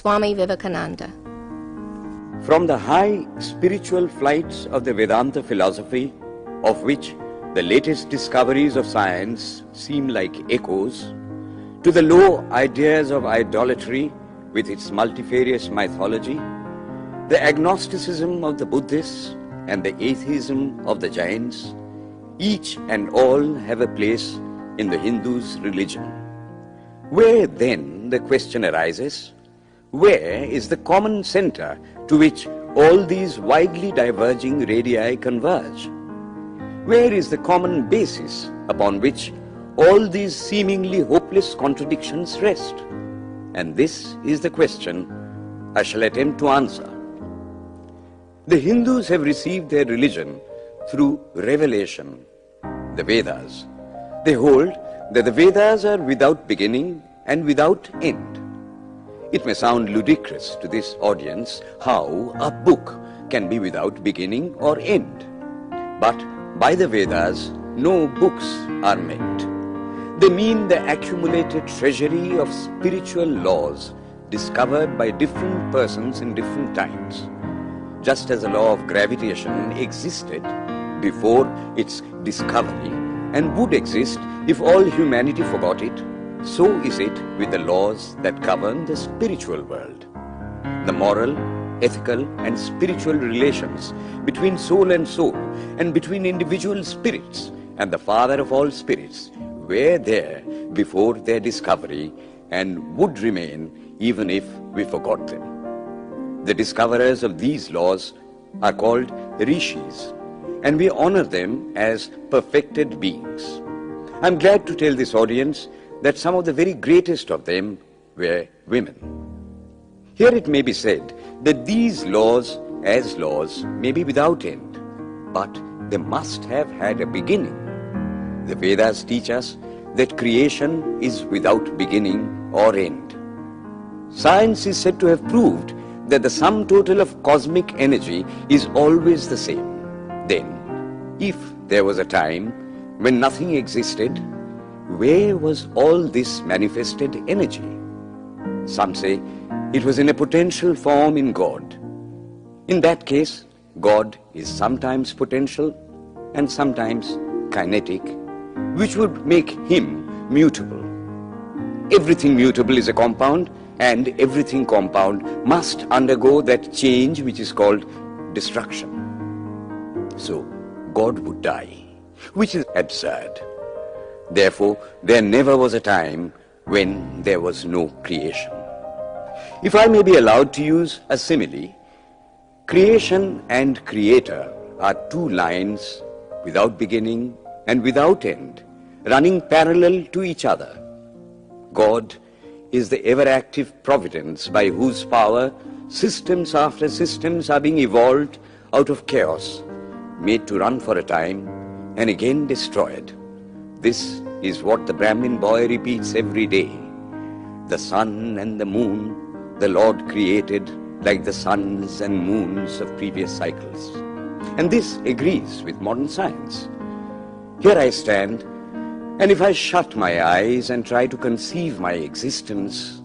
Swami Vivekananda. From the high spiritual flights of the Vedanta philosophy, of which the latest discoveries of science seem like echoes, to the low ideas of idolatry with its multifarious mythology, the agnosticism of the Buddhists and the atheism of the Jains, each and all have a place in the Hindu's religion. Where then, the question arises, where is the common center to which all these widely diverging radii converge? Where is the common basis upon which all these seemingly hopeless contradictions rest? And this is the question I shall attempt to answer. The Hindus have received their religion through revelation, the Vedas. They hold that the Vedas are without beginning and without end. It may sound ludicrous to this audience how a book can be without beginning or end. But by the Vedas, no books are meant. They mean the accumulated treasury of spiritual laws discovered by different persons in different times. Just as the law of gravitation existed before its discovery and would exist if all humanity forgot it, so is it with the laws that govern the spiritual world. The moral, ethical and spiritual relations between soul and between individual spirits and the Father of all spirits were there before their discovery and would remain even if we forgot them. The discoverers of these laws are called rishis, and we honor them as perfected beings. I'm glad to tell this audience that some of the very greatest of them were women. Here it may be said that these laws, as laws, may be without end, but they must have had a beginning. The Vedas teach us that creation is without beginning or end. Science is said to have proved that the sum total of cosmic energy is always the same. Then, if there was a time when nothing existed, where was all this manifested energy? Some say it was in a potential form in God. In that case, God is sometimes potential and sometimes kinetic, which would make him mutable. Everything mutable is a compound, and everything compound must undergo that change which is called destruction. So, God would die, which is absurd. Therefore, there never was a time when there was no creation. If I may be allowed to use a simile, creation and creator are two lines without beginning and without end, running parallel to each other. God is the ever-active providence by whose power systems after systems are being evolved out of chaos, made to run for a time and again destroyed. This is what the Brahmin boy repeats every day. The sun and the moon the Lord created like the suns and moons of previous cycles. And this agrees with modern science. Here I stand, and if I shut my eyes and try to conceive my existence,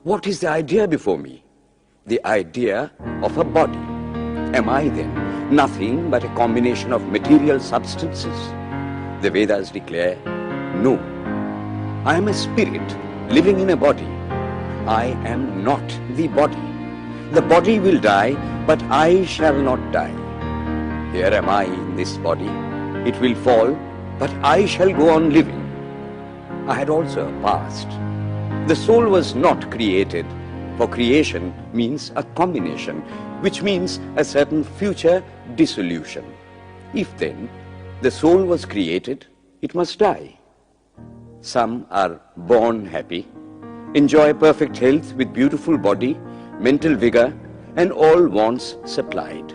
what is the idea before me? The idea of a body. Am I then nothing but a combination of material substances? The Vedas declare, no. I am a spirit living in a body. I am not the body. The body will die, but I shall not die. Here am I in this body. It will fall, but I shall go on living. I had also a past. The soul was not created, for creation means a combination, which means a certain future dissolution. If then the soul was created, it must die. Some are born happy, enjoy perfect health with beautiful body, mental vigor, and all wants supplied.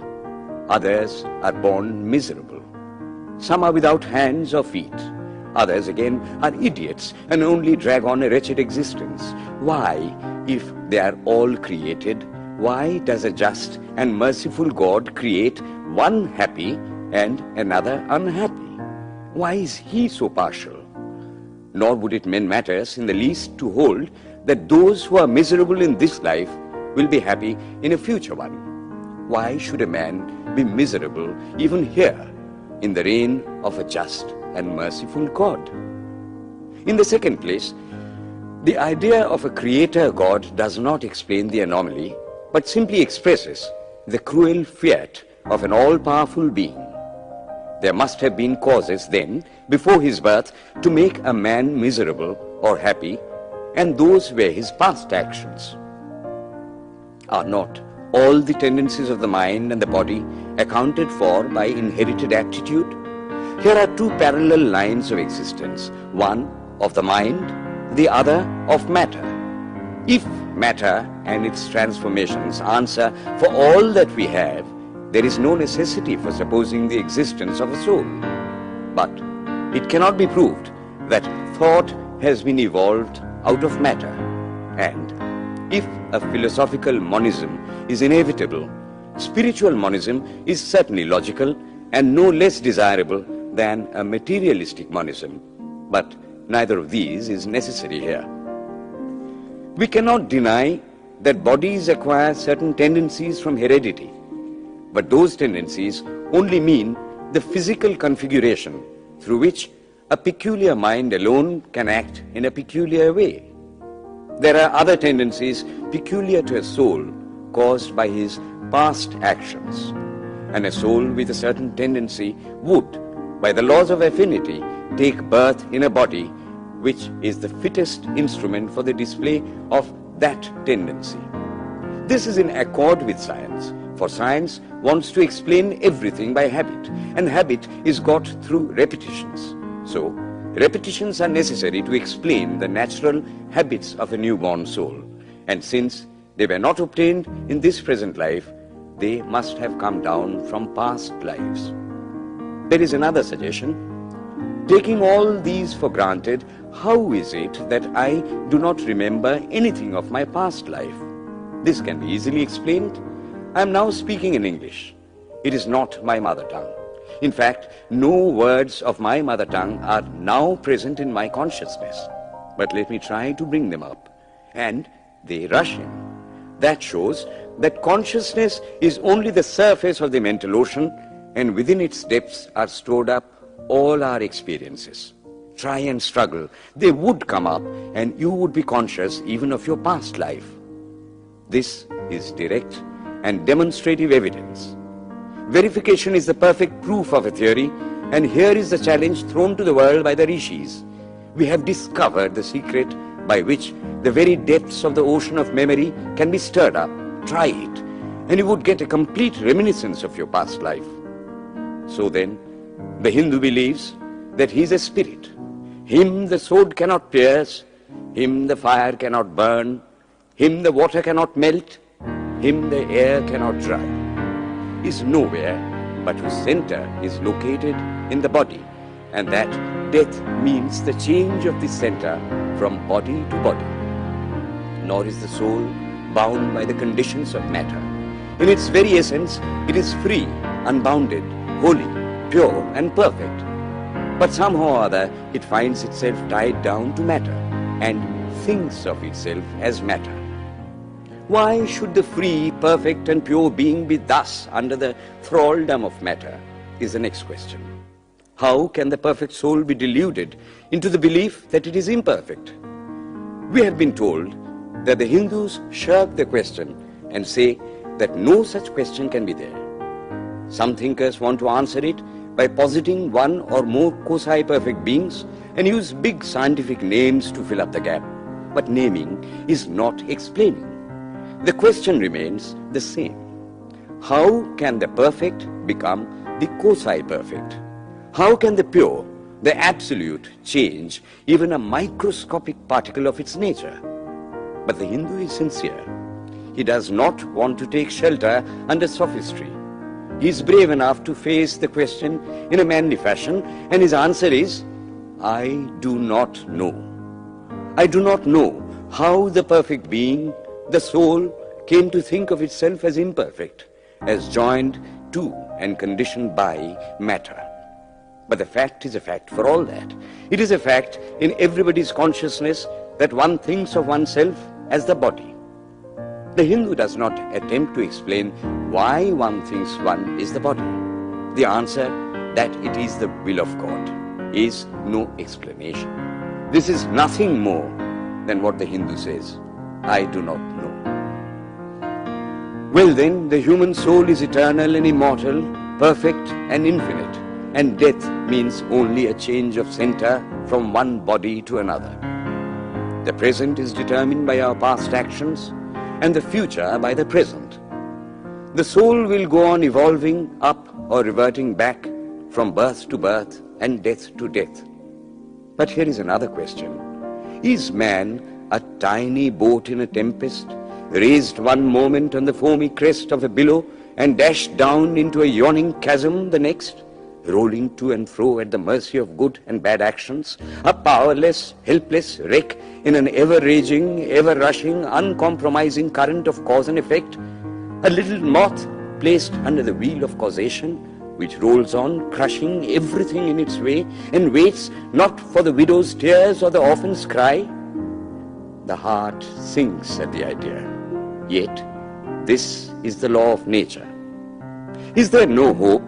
Others are born miserable. Some are without hands or feet. Others again are idiots and only drag on a wretched existence. Why, if they are all created, why does a just and merciful God create one happy and another unhappy? Why is he so partial? Nor would it mend matters in the least to hold that those who are miserable in this life will be happy in a future one. Why should a man be miserable even here in the reign of a just and merciful God? In the second place, the idea of a creator God does not explain the anomaly, but simply expresses the cruel fiat of an all-powerful being. There must have been causes then, before his birth, to make a man miserable or happy, and those were his past actions. Are not all the tendencies of the mind and the body accounted for by inherited aptitude? Here are two parallel lines of existence, one of the mind, the other of matter. If matter and its transformations answer for all that we have, there is no necessity for supposing the existence of a soul. But it cannot be proved that thought has been evolved out of matter. And if a philosophical monism is inevitable, spiritual monism is certainly logical and no less desirable than a materialistic monism. But neither of these is necessary here. We cannot deny that bodies acquire certain tendencies from heredity, but those tendencies only mean the physical configuration through which a peculiar mind alone can act in a peculiar way. There are other tendencies peculiar to a soul caused by his past actions, and a soul with a certain tendency would, by the laws of affinity, take birth in a body which is the fittest instrument for the display of that tendency. This is in accord with science, for science wants to explain everything by habit, and habit is got through repetitions. So, repetitions are necessary to explain the natural habits of a newborn soul, and since they were not obtained in this present life, they must have come down from past lives. There is another suggestion. Taking all these for granted, how is it that I do not remember anything of my past life? This can be easily explained. I am now speaking in English. It is not my mother tongue. In fact, no words of my mother tongue are now present in my consciousness. But let me try to bring them up. And they rush in. That shows that consciousness is only the surface of the mental ocean, and within its depths are stored up all our experiences. Try and struggle, they would come up, and you would be conscious even of your past life. This is direct and demonstrative evidence. Verification is the perfect proof of a theory, and here is the challenge thrown to the world by the rishis. We have discovered the secret by which the very depths of the ocean of memory can be stirred up. Try it, and you would get a complete reminiscence of your past life. So then, the Hindu believes that he is a spirit. Him the sword cannot pierce, him the fire cannot burn, him the water cannot melt, him the air cannot dry. He is nowhere, but whose center is located in the body, and that death means the change of this center from body to body. Nor is the soul bound by the conditions of matter. In its very essence, it is free, unbounded, holy, pure and perfect. But somehow or other, it finds itself tied down to matter and thinks of itself as matter. Why should the free, perfect and pure being be thus under the thraldom of matter is the next question. How can the perfect soul be deluded into the belief that it is imperfect? We have been told that the Hindus shirk the question and say that no such question can be there. Some thinkers want to answer it by positing one or more quasi-perfect beings and use big scientific names to fill up the gap. But naming is not explaining. The question remains the same. How can the perfect become the quasi-perfect? How can the pure, the absolute, change even a microscopic particle of its nature? But the Hindu is sincere. He does not want to take shelter under sophistry. He is brave enough to face the question in a manly fashion, and his answer is, I do not know. I do not know how the perfect being, the soul, came to think of itself as imperfect, as joined to and conditioned by matter. But the fact is a fact for all that. It is a fact in everybody's consciousness that one thinks of oneself as the body. The Hindu does not attempt to explain why one thinks one is the body. The answer, that it is the will of God, is no explanation. This is nothing more than what the Hindu says, I do not know. Well then, the human soul is eternal and immortal, perfect and infinite, and death means only a change of center from one body to another. The present is determined by our past actions, and the future by the present. The soul will go on evolving up or reverting back from birth to birth and death to death. But here is another question. Is man a tiny boat in a tempest, raised one moment on the foamy crest of a billow and dashed down into a yawning chasm the next, rolling to and fro at the mercy of good and bad actions, a powerless, helpless wreck in an ever-raging, ever-rushing, uncompromising current of cause and effect, a little moth placed under the wheel of causation, which rolls on, crushing everything in its way, and waits not for the widow's tears or the orphan's cry? The heart sinks at the idea. Yet, this is the law of nature. Is there no hope?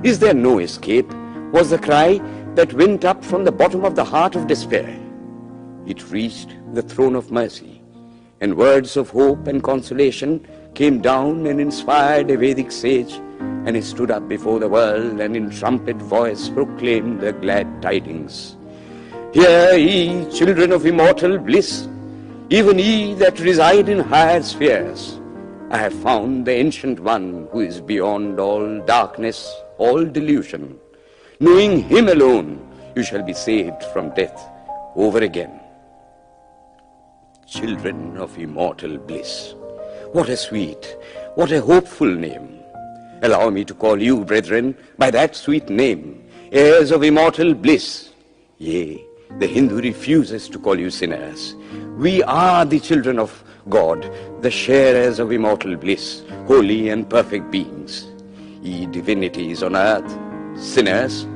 Is there no escape? Was the cry that went up from the bottom of the heart of despair. It reached the throne of mercy, and words of hope and consolation came down and inspired a Vedic sage, and he stood up before the world and in trumpet voice proclaimed the glad tidings. Hear ye, children of immortal bliss, even ye that reside in higher spheres. I have found the Ancient One who is beyond all darkness, all delusion. Knowing Him alone, you shall be saved from death over again. Children of immortal bliss. What a sweet, what a hopeful name. Allow me to call you, brethren, by that sweet name, heirs of immortal bliss. Yea, the Hindu refuses to call you sinners. We are the children of God, the sharers of immortal bliss, holy and perfect beings. Ye divinities on earth, sinners,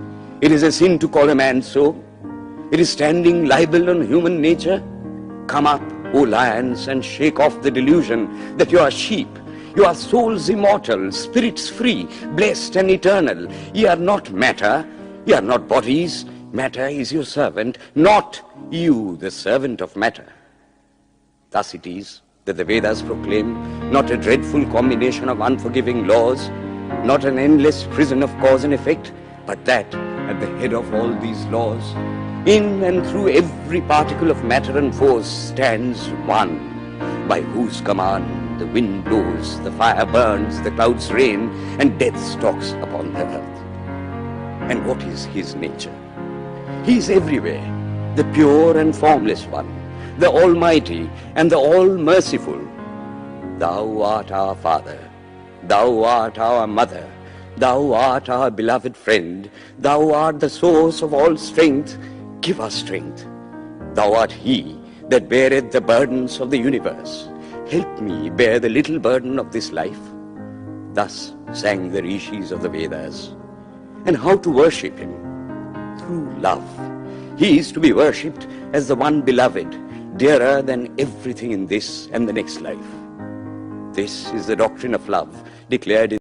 it is a sin to call a man so. It is standing libel on human nature. Come up, O lions, and shake off the delusion that you are sheep. You are souls immortal, spirits free, blessed and eternal. Ye are not matter, ye are not bodies. Matter is your servant, not you the servant of matter. Thus it is that the Vedas proclaim not a dreadful combination of unforgiving laws, not an endless prison of cause and effect, but that at the head of all these laws, in and through every particle of matter and force stands one, by whose command the wind blows, the fire burns, the clouds rain, and death stalks upon the earth. And what is his nature? He is everywhere, the pure and formless one, the Almighty and the All-Merciful. Thou art our Father, Thou art our Mother, Thou art our beloved friend, Thou art the source of all strength. Give us strength. Thou art He that beareth the burdens of the universe. Help me bear the little burden of this life. Thus sang the rishis of the Vedas. And how to worship Him? Through love. He is to be worshipped as the one beloved, dearer than everything in this and the next life. This is the doctrine of love declared in